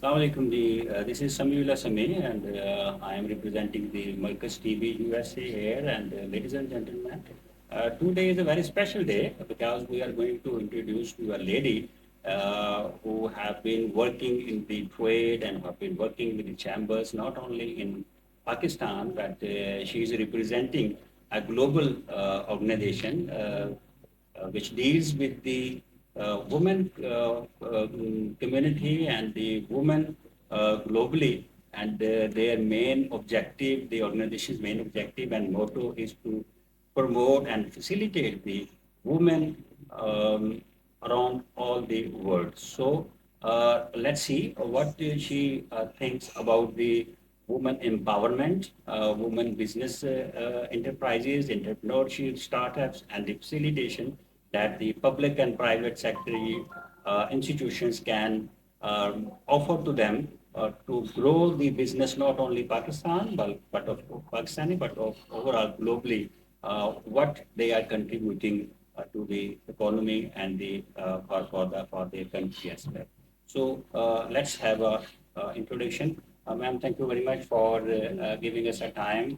Assalamualaikum. This is Samiullah Sami, and I am representing the Marcus TV USA here. And ladies and gentlemen, today is a very special day because we are going to introduce to a lady who have been working in the trade and have been working with the chambers not only in Pakistan, but she is representing a global organization which deals with the women community and the women globally. And their main objective, the organization's main objective and motto is to promote and facilitate the women around all the world. So let's see what she thinks about the women empowerment, women business enterprises, entrepreneurship, startups, and the facilitation that the public and private sector institutions can offer to them to grow the business not only Pakistan but of Pakistani but of overall globally what they are contributing to the economy and the for their country as well. So let's have a introduction. Ma'am, thank you very much for giving us a time.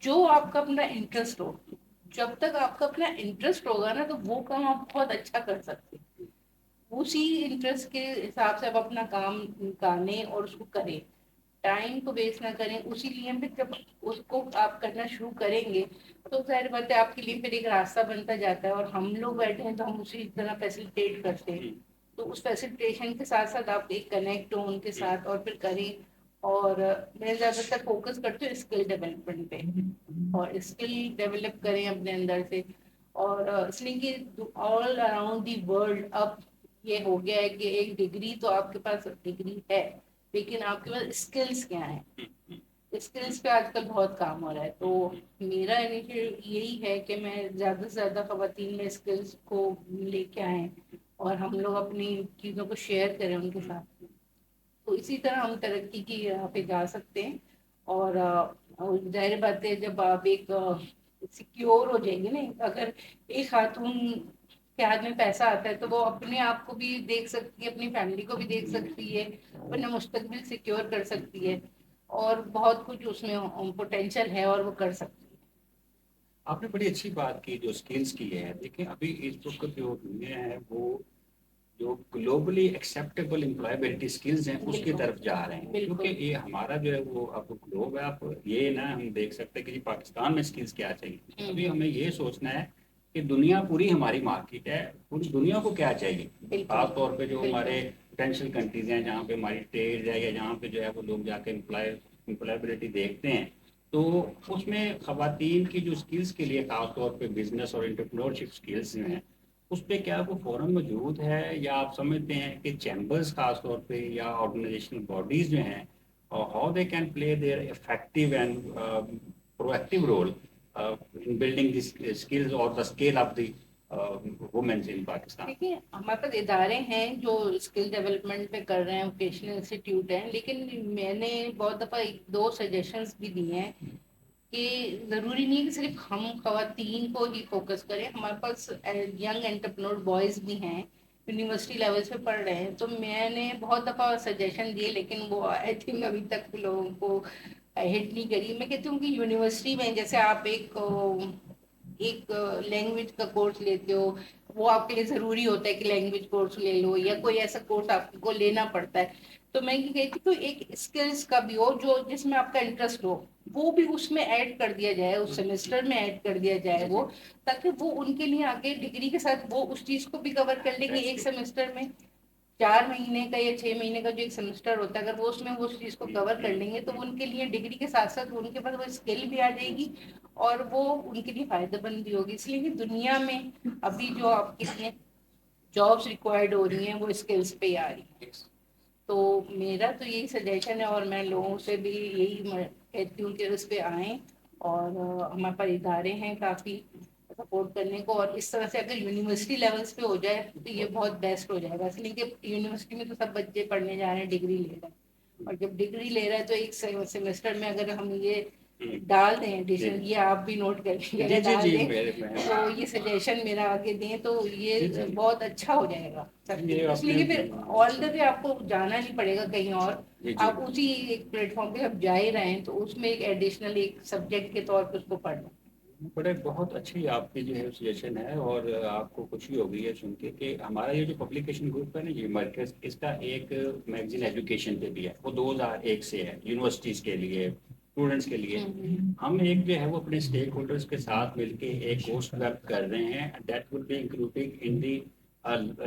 جو آپ کا اپنا interest ہو. جب تک آپ کا اپنا interest ہوگا نا تو وہ کام آپ بہت اچھا کر سکتے ہیں. اسی انٹرسٹ کے حساب سے آپ اپنا کام نکالیں اور اس کو کریں, ٹائم کو ویسٹ نہ کریں. اسی لیے پھر جب اس کو آپ کرنا شروع کریں گے تو ظاہر بات ہے آپ کے لیے پھر ایک راستہ بنتا جاتا ہے, اور ہم لوگ بیٹھے ہیں تو ہم اسی طرح فیسیلیٹیٹ کرتے ہیں. تو اس فیسیلیٹیشن کے ساتھ ساتھ آپ ایک کنیکٹ ہو ان کے ساتھ اور پھر کریں. اور میں زیادہ تر فوکس کرتی ہوں اسکل ڈیولپمنٹ پہ, اور اسکل ڈیولپ کریں اپنے اندر سے. اور اس لیے کہ آل اراؤنڈ دی ورلڈ اب یہ ہو گیا ہے کہ ایک ڈگری تو آپ کے پاس ڈگری ہے, لیکن آپ کے پاس اسکلس کیا ہیں. اسکلس پہ آج کل بہت کام ہو رہا ہے. تو میرا انیشیٹو یہی ہے کہ میں زیادہ سے زیادہ خواتین میں اسکلس کو لے کے آئیں اور ہم لوگ اپنی چیزوں کو شیئر کریں ان کے ساتھ. تو اسی طرح ہم ترقی کی راہ پہ جا سکتے ہیں. اور ظاہر بات ہے جب آپ ایک سیکیور ہو جائیں گے نا, اگر ایک خاتون کے ہاتھ میں پیسہ آتا ہے تو وہ اپنے آپ کو بھی دیکھ سکتی ہے, اپنی فیملی کو بھی دیکھ سکتی ہے, اپنا مستقبل سیکیور کر سکتی ہے, اور بہت کچھ اس میں پوٹینشیل ہے اور وہ کر سکتی ہے. آپ نے بڑی اچھی بات کی جو اسکلس کی ہے. دیکھیں ابھی اس وقت جو دنیا ہے وہ جو گلوبلی ایکسیپٹیبل امپلائبلٹی اسکلز ہیں اس کی بالکل طرف جا رہے ہیں, بالکل کیونکہ یہ ہمارا جو ہے وہ اب گلوب ہے. آپ یہ نہ ہم دیکھ سکتے کہ جی پاکستان میں اسکلز کیا چاہیے. ابھی ہمیں یہ سوچنا ہے کہ دنیا پوری ہماری مارکیٹ ہے, پوری دنیا کو کیا چاہیے. بالکل خاص طور پہ جو بالکل ہمارے پوٹینشیل کنٹریز ہیں جہاں پہ ہماری ٹریڈ ہے یا جہاں پہ جو ہے وہ لوگ جا کے امپلائبلٹی دیکھتے ہیں, تو اس میں خواتین کی جو اسکلس کے لیے خاص طور پہ بزنس اور انٹرپرینورشپ اسکلس جو ہیں اس پہ کیا وہ فورم موجود ہے, یا آپ سمجھتے ہیں کہ چیمبرز خاص طور پہ یا آرگنائزیشنل باڈیز جو ہیں how they can play their effective and proactive role in building these skills or the scale of the women in Pakistan. دیکھیے ہمارے پاس ادارے ہیں جو اسکل ڈیولپمنٹ پہ کر رہے ہیں, ووکیشنل انسٹیٹیوٹ ہیں, لیکن میں نے بہت دفعہ ایک دو سجیشنس بھی دیے ہیں کہ ضروری نہیں کہ صرف ہم خواتین کو ہی فوکس کریں. ہمارے پاس ینگ انٹرپرینور بوائز بھی ہیں, یونیورسٹی لیول پہ پڑھ رہے ہیں. تو میں نے بہت دفعہ سجیشن دیے لیکن وہ آئی تھنک ابھی تک لوگوں کو ہٹ نہیں کری. میں کہتی ہوں کہ یونیورسٹی میں جیسے آپ ایک لینگویج کا کورس لیتے ہو, وہ آپ کے لیے ضروری ہوتا ہے کہ لینگویج کورس لے لو, یا کوئی ایسا کورس آپ کو لینا پڑتا ہے. تو میں یہ کہتی ہوں ایک اسکلس کا بھی ہو جو جس میں آپ کا انٹرسٹ ہو, وہ بھی اس میں ایڈ کر دیا جائے, اس سیمسٹر میں ایڈ کر دیا جائے وہ, تاکہ وہ ان کے لیے آگے ڈگری کے ساتھ وہ اس چیز کو بھی کور کر لیں گے. ایک سیمسٹر میں 4 مہینے کا یا 6 مہینے کا جو ایک سیمسٹر ہوتا ہے, اگر وہ اس میں اس چیز کو کور کر لیں گے تو ان کے لیے ڈگری کے ساتھ ساتھ ان کے پاس وہ اسکل بھی آ جائے گی اور وہ ان کے لیے فائدہ مند بھی ہوگی. اس لیے کہ دنیا میں ابھی جو آپ کے لیے جابس ریکوائرڈ ہو رہی ہیں وہ اسکلس پہ ہی آ رہی ہیں. تو میرا تو یہی سجیشن ہے, اور میں لوگوں سے بھی یہی کہتی ہوں کہ اس پہ آئیں. اور ہمارے پاس ادارے ہیں کافی سپورٹ کرنے کو, اور اس طرح سے اگر یونیورسٹی لیولس پہ ہو جائے تو یہ بہت بیسٹ ہو جائے گا. اس لیے کہ یونیورسٹی میں تو سب بچے پڑھنے جا رہے ہیں, ڈگری لے رہے ہیں, اور جب ڈگری لے رہا ہے تو ایک سیمسٹر میں اگر ہم یہ ڈال دیں ایڈیشنل, یہ آپ بھی نوٹ کر لیں اگر ڈال دیں تو یہ سجیشن میرا آگے دیں تو یہ بہت اچھا ہو جائے گا. اس لیے کہ پھر آل دا وے آپ کو جانا نہیں پڑے گا کہیں اور, آپ اسی ایک پلیٹ فارم پہ آپ جا ہی رہے ہیں تو اس میں ایک ایڈیشنل ایک سبجیکٹ کے طور پہ اس کو پڑھنا. بڑے بہت اچھی آپ کی جو ہے سجیشن ہے, اور آپ کو خوشی ہو گئی ہے سن کے کہ ہمارا یہ جو پبلیکیشن گروپ ہے نا یہ مرکز, اس کا ایک میگزین ایجوکیشن پہ بھی ہے, وہ 2001 سے ہے, یونیورسٹیز کے لیے, اسٹوڈنٹس کے لیے. ہم ایک جو ہے وہ اپنے اسٹیک ہولڈرس کے ساتھ مل کے ایک کورس ڈیولپ کر رہے ہیں, that will be including in the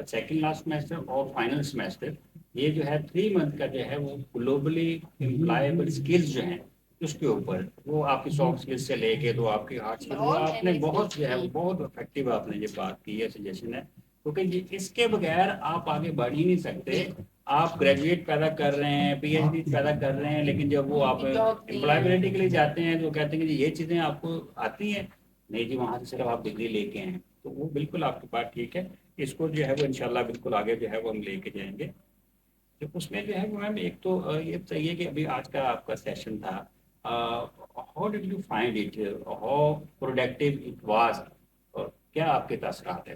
second last semester اور فائنل سیمسٹر. یہ جو ہے 3 منتھ کا جو ہے وہ گلوبلی امپلائبل اسکلز جو ہیں اس کے اوپر, وہ آپ کی سافٹ اسکلس سے لے کے تو آپ کی ہارڈ اسکل, وہ آپ نے بہت جو ہے بہت افیکٹو آپ نے یہ بات کی ہے, سجیشن ہے, کیونکہ اس کے بغیر آپ آگے بڑھ ہی نہیں سکتے. آپ گریجویٹ پیدا کر رہے ہیں, پی ایچ ڈی پیدا کر رہے ہیں, لیکن جب وہ آپ امپلائبلٹی کے لیے جاتے ہیں تو کہتے ہیں کہ یہ چیزیں آپ کو آتی ہیں, نہیں جی وہاں سے صرف آپ ڈگری لے کے ہیں. تو وہ بالکل آپ کی بات ٹھیک ہے, اس کو جو ہے وہ انشاءاللہ بالکل آگے جو ہے وہ ہم لے کے جائیں گے. تو اس میں جو ہے میم ایک تو یہ چاہیے کہ ابھی آج کا آپ کا سیشن تھا, how did you find it, how productive it was, اور کیا آپ کے تاثرات ہیں؟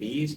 20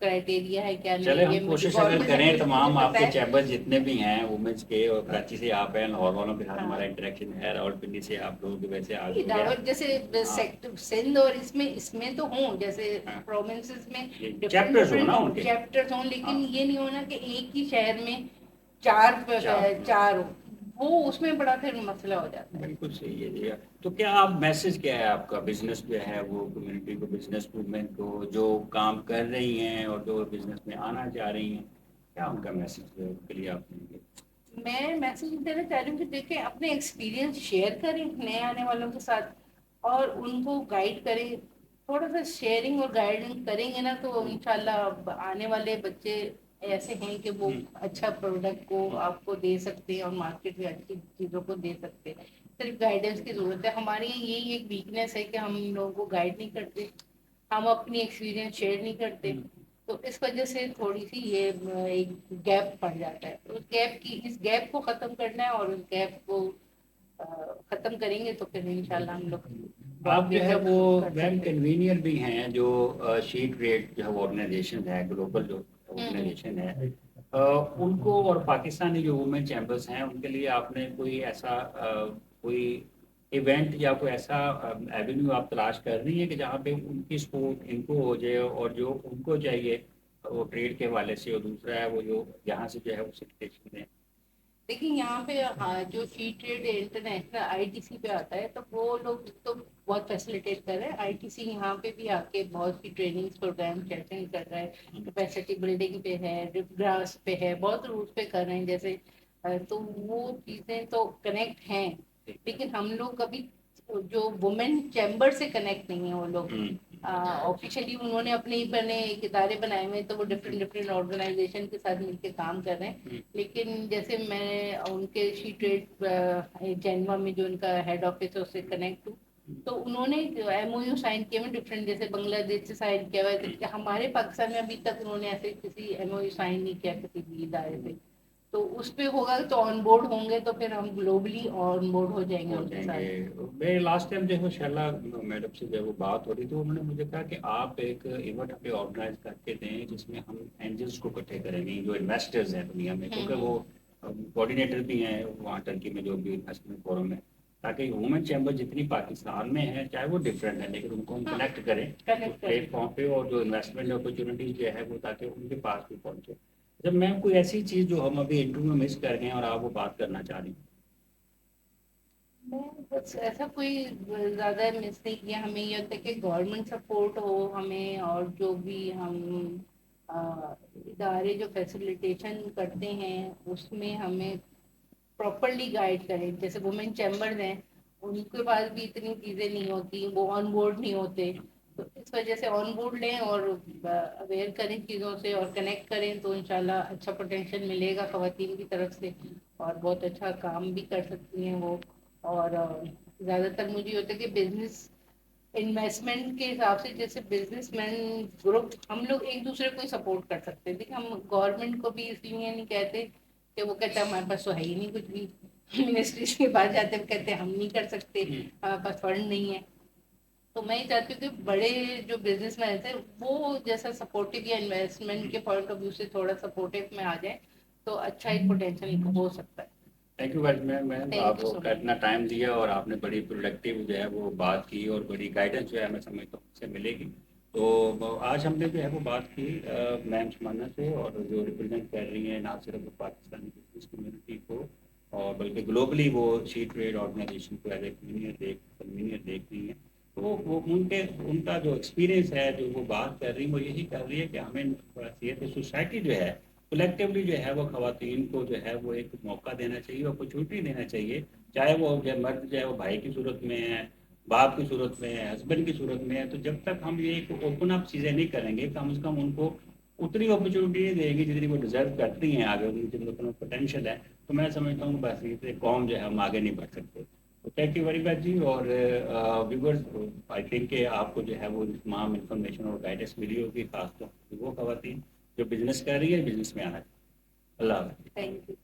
کرائٹیریا ہے کیا چلے نہیں. ہم کوشش اگر کریں تمام آپ کے چیمبر جتنے بھی ہیں وومنس کے, اور کراچی سے آپ ہیں, لاہور والوں کے ساتھ ہمارا انٹریکشن ہے, راولپنڈی سے آپ لوگ ویسے آگے ہو گیا, جیسے سندھ اور اس میں تو ہوں, جیسے پروونسز میں چیپٹرز ہوں نا ان کے, چیپٹرز ہوں, لیکن یہ نہیں ہونا کہ ایک ہی شہر میں چار ہو, وہ اس میں بڑا پھر مسئلہ ہو جاتا ہے. بالکل صحیح ہے جی. تو کیا آپ میسج کیا ہے آپ کا بزنس جو ہے وہ کمیونٹی کو, بزنس وومن کو جو کام کر رہی ہیں اور جو بزنس میں آنا چاہ رہی ہیں, کیا ان کا میسج ہے کے لیے آپ دیں گے؟ میں میسج دینا چاہ رہی ہوں کہ دیکھیں اپنے ایکسپیرینس شیئر کریں نئے آنے والوں کے ساتھ, اور ان کو گائیڈ کریں. تھوڑا سا شیئرنگ اور گائیڈنگ کریں گے نا تو انشاءاللہ آنے والے بچے ایسے ہیں کہ وہ اچھا پروڈکٹ کو آپ کو دے سکتے ہیں اور مارکیٹ میں اچھی چیزوں کو دے سکتے ہیں. صرف گائیڈنس کی ضرورت ہے. ہماری یہی ایک ویکنیس ہے کہ ہم لوگوں کو گائیڈ نہیں کرتے, ہم اپنی ایکسپیرینس شیئر نہیں کرتے, تو اس وجہ سے تھوڑی سی یہ ایک گیپ پڑ جاتا ہے. اس گیپ کو ختم کرنا ہے, اور اس گیپ کو ختم کریں گے تو پھر انشاءاللہ ہم لوگ آپ جو ہے وہ کر ویب سکتے ہیں. کنوینئر بھی ہیں جو شیٹ ریٹ جو ہے آرگنائزیشن ہے, گلوبل جو آرگنائزیشن ہے, ان کو اور پاکستانی جو وومن چیمبرز ہیں ان کے لیے آپ نے کوئی ایسا کوئی ایونٹ یا کوئی ایسا ایونیو آپ تلاش کر رہی ہیں کہ جہاں پہ ان کی سپورٹ ان کو ہو جائے, اور جو ان کو چاہیے وہ ٹریڈ کے حوالے سے, اور دوسرا ہے وہ جو یہاں سے جو ہے وہ سیکریشن ہے. دیکھیں یہاں پہ جو فی ٹریڈ انٹرنیشنل ITC پہ آتا ہے تو وہ لوگ تو بہت فیسلیٹیٹ کر رہے ہیں. ITC یہاں پہ بھی آ کے بہت سی ٹریننگ پروگرام اٹینڈ کر رہا ہے, کیپیسٹی بلڈنگ پہ ہے, گراس پہ ہے, بہت روٹ پہ کر رہے ہیں جیسے, تو وہ چیزیں تو کنیکٹ ہیں, لیکن ہم لوگ کبھی جو وومن چیمبر سے کنیکٹ نہیں ہیں. وہ لوگ آفیشلی انہوں نے اپنے ایک ادارے بنائے ہوئے ہیں, تو وہ ڈفرینٹ آرگنائزیشن کے ساتھ مل کے کام کر رہے ہیں. لیکن جیسے میں ان کے شی ٹریڈ جینوا میں جو ان کا ہیڈ آفس ہے اس سے کنیکٹ ہوں, تو انہوں نے MOU سائن کیے ہوئے ڈفرینٹ, جیسے بنگلہ دیش سے سائن کیا ہوا ہے. ہمارے پاکستان میں ابھی تک انہوں نے ایسے کسی MOU سائن نہیں کیا کسی بھی ادارے سے, تو اس پہ ہوگا تو آن بورڈ ہوں گے تو پھر ہم گلوبلی آن بورڈ ہو جائیں گے ان کے ساتھ. میں لاسٹ ٹائم دیکھو شیلا میڈم سے جب وہ بات ہو رہی تھی, انہوں نے مجھے کہا کہ آپ ایک ایونٹ پہ آرگنائز کر کے دیں جس میں ہم اینجلس کو اکٹھے کریں گے, جو انویسٹرز ہیں دنیا میں, کیونکہ وہ کوآرڈینیٹر بھی ہیں وہاں ٹرکی میں جو بھی انویسٹمنٹ فورم ہے, تاکہ وومن چیمبر جتنی پاکستان میں ہیں چاہے وہ ڈفرینٹ ہے لیکن ان کو ہم کنیکٹ کریں اس پلیٹ فارم پہ, اور جو انویسٹمنٹ اپرچونیٹیز جو ہے وہ تاکہ ان کے پاس بھی پہنچے. جب میں کوئی ایسی چیز جو ہم ابھی انٹرویو میں مس کر گئے ہیں اور آپ وہ بات کرنا چاہ رہی ہیں. بس ایسا کوئی زیادہ مس نہیں کیا. ہمیں یہ ہوتا ہے کہ گورنمنٹ سپورٹ ہو ہمیں, اور جو بھی ہم ادارے جو فیسیلیٹیشن کرتے ہیں اس میں ہمیں پراپرلی گائیڈ کریں. جیسے وومن چیمبرز ہیں, ان کے پاس بھی اتنی چیزیں نہیں ہوتی, وہ آن بورڈ نہیں ہوتے, تو اس وجہ سے آن بورڈ لیں اور اویئر کریں چیزوں سے اور کنیکٹ کریں, تو انشاءاللہ اچھا پوٹینشیل ملے گا خواتین کی طرف سے, اور بہت اچھا کام بھی کر سکتی ہیں وہ. اور زیادہ تر مجھے ہوتا ہے کہ بزنس انویسٹمنٹ کے حساب سے, جیسے بزنس مین گروپ ہم لوگ ایک دوسرے کو سپورٹ کر سکتے ہیں. دیکھیں ہم گورنمنٹ کو بھی اس لیے نہیں کہتے کہ وہ کہتے ہیں ہمارے پاس تو ہے ہی نہیں کچھ بھی, منسٹریز کے پاس جاتے ہیں کہتے ہیں ہم نہیں کر سکتے, ہمارے پاس فنڈ نہیں ہے. تو میں یہ چاہتی ہوں کہ بڑے جو بزنس مین ہیں وہ جیسا سپورٹو یا انویسٹمنٹ کے پوائنٹ آف ویو سے تھوڑا سپورٹو میں آ جائیں تو اچھا ایک پوٹینشیل ہو سکتا ہے. تھینک یو ویری مچ, آپ کو اتنا ٹائم دیا اور آپ نے بڑی پروڈکٹیو جو ہے وہ بات کی, اور بڑی گائیڈنس جو ہے میں سمجھتا ہوں سے ملے گی. تو آج ہم نے جو ہے وہ بات کی میم شمانہ سے, اور جو ریپرزینٹ کر رہی ہیں نہ صرف پاکستانی بزنس کمیونٹی کو اور بلکہ گلوبلی وہ شی ٹریڈ آرگنائزیشن کو ایز اے کنوینئر دیکھ رہی ہیں. تو وہ ان کا جو ایکسپیرینس ہے جو وہ بات کر رہی ہیں وہ یہی کر رہی ہے کہ ہمیں سوسائٹی جو ہے کلیکٹیولی جو ہے وہ خواتین کو جو ہے وہ ایک موقع دینا چاہیے, اپرچونیٹی دینا چاہیے, چاہے وہ مرد جو ہے وہ بھائی کی صورت میں ہے, باپ کی صورت میں ہے, ہسبینڈ کی صورت میں ہے. تو جب تک ہم یہ ایک اوپن اپ چیزیں نہیں کریں گے کم از کم ان کو اتنی اپرچونیٹی نہیں دیں گی جتنی وہ ڈیزرو کرتی ہیں آگے, جتنا پوٹینشیل ہے. تو میں سمجھتا ہوں بس یہ قوم جو ہے ہم آگے نہیں بڑھ سکتے. تو تھینک یو ویری مچ جی. اور ویورز آئی تھنک کہ آپ کو جو ہے وہ تمام انفارمیشن اور گائیڈنس ملی ہوگی, خاص طور پر وہ خواتین جو بزنس کر رہی ہے بزنس میں آنا ہے. اللہ حافظ. Thank you.